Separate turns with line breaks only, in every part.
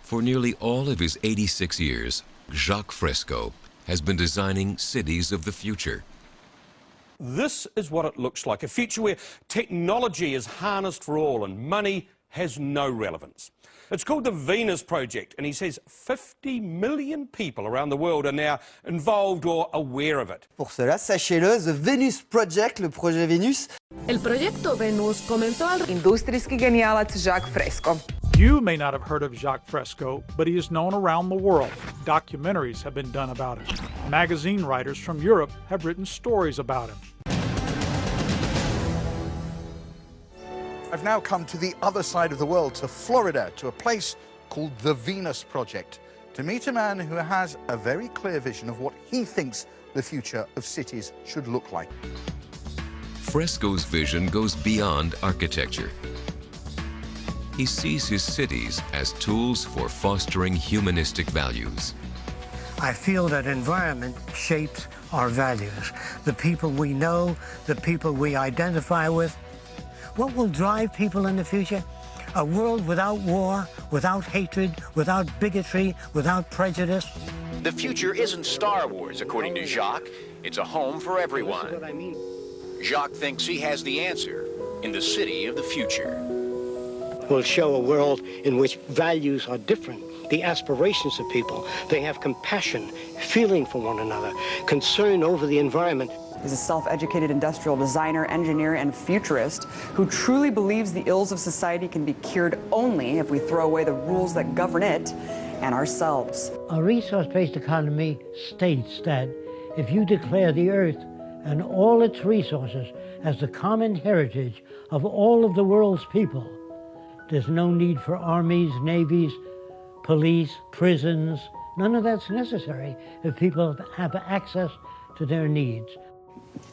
For nearly all of his 86 years, Jacque Fresco has been designing cities of the future.
This is what it looks like, a future where technology is harnessed for all and money has no relevance. It's called the Venus Project, and he says 50 million people around the world are now involved or aware of it.
Pour cela, sachez-le, the Venus Project, le projet Venus.
El Proiectul Venus comenzó al industrijski genijalac Jacque Fresco.
You may not have heard of Jacque Fresco, but he is known around the world. Documentaries have been done about him. Magazine writers from Europe have written stories about him.
I've now come to the other side of the world, to Florida, to a place called the Venus Project, to meet a man who has a very clear vision of what he thinks the future of cities should look like.
Fresco's vision goes beyond architecture. He sees his cities as tools for fostering humanistic values.
I feel that environment shapes our values. The people we know, the people we identify with. What will drive people in the future? A world without war, without hatred, without bigotry, without prejudice.
The future isn't Star Wars, according to Jacque. It's a home for everyone. Jacque thinks he has the answer in the city of the future.
We'll show a world in which values are different. The aspirations of people. They have compassion, feeling for one another, concern over the environment.
He's a self-educated industrial designer, engineer, and futurist who truly believes the ills of society can be cured only if we throw away the rules that govern it and ourselves.
A resource-based economy states that if you declare the earth and all its resources as the common heritage of all of the world's people, there's no need for armies, navies, police, prisons. None of that's necessary if people have access to their needs.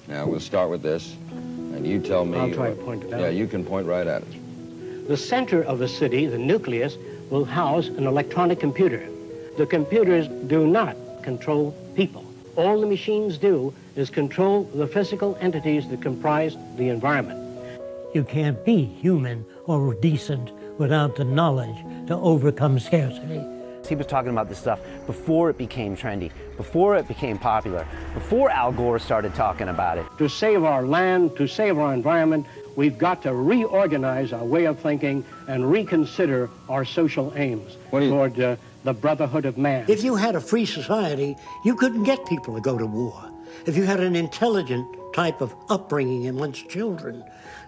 Now, we'll start with this, and you tell me...
I'll try to point it out.
Yeah, you can point right at it.
The center of a city, the nucleus, will house an electronic computer. The computers do not control people. All the machines do is control the physical entities that comprise the environment. You can't be human or decent without the knowledge to overcome scarcity.
He was talking about this stuff before it became trendy, before it became popular, before Al Gore started talking about it.
To save our land, to save our environment, we've got to reorganize our way of thinking and reconsider our social aims toward the brotherhood of man. If you had a free society, you couldn't get people to go to war. If you had an intelligent type of upbringing amongst children,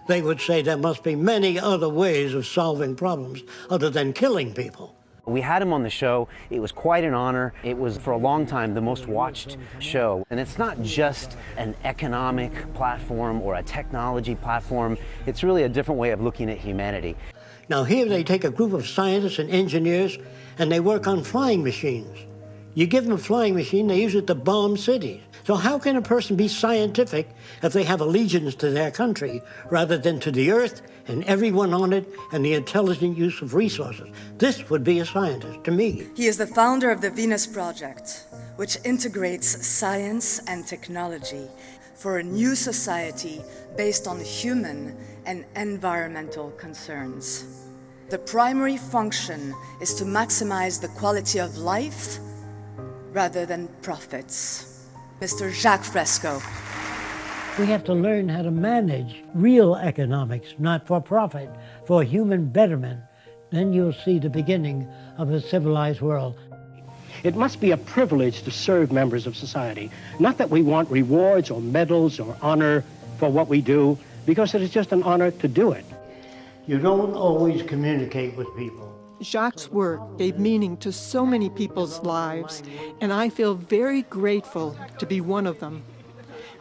they would say there must be many other ways of solving problems other than killing people.
We had him on the show. It was quite an honor. It was, for a long time, the most watched show. And it's not just an economic platform or a technology platform. It's really a different way of looking at humanity.
Now here they take a group of scientists and engineers and they work on flying machines. You give them a flying machine, they use it to bomb cities. So how can a person be scientific if they have allegiance to their country rather than to the earth and everyone on it and the intelligent use of resources? This would be a scientist to me.
He is the founder of the Venus Project, which integrates science and technology for a new society based on human and environmental concerns. The primary function is to maximize the quality of life rather than profits. Mr. Jacque Fresco.
We have to learn how to manage real economics, not for profit, for human betterment. Then you'll see the beginning of a civilized world. It must be a privilege to serve members of society. Not that we want rewards or medals or honor for what we do, because it is just an honor to do it. You don't always communicate with people.
Jacque's work gave meaning to so many people's lives, and I feel very grateful to be one of them.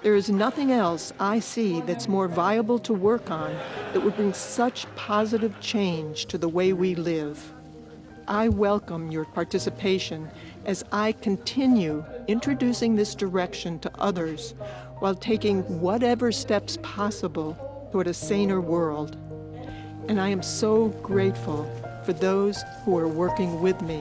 There is nothing else I see that's more viable to work on that would bring such positive change to the way we live. I welcome your participation as I continue introducing this direction to others while taking whatever steps possible toward a saner world. And I am so grateful for those who are working with me.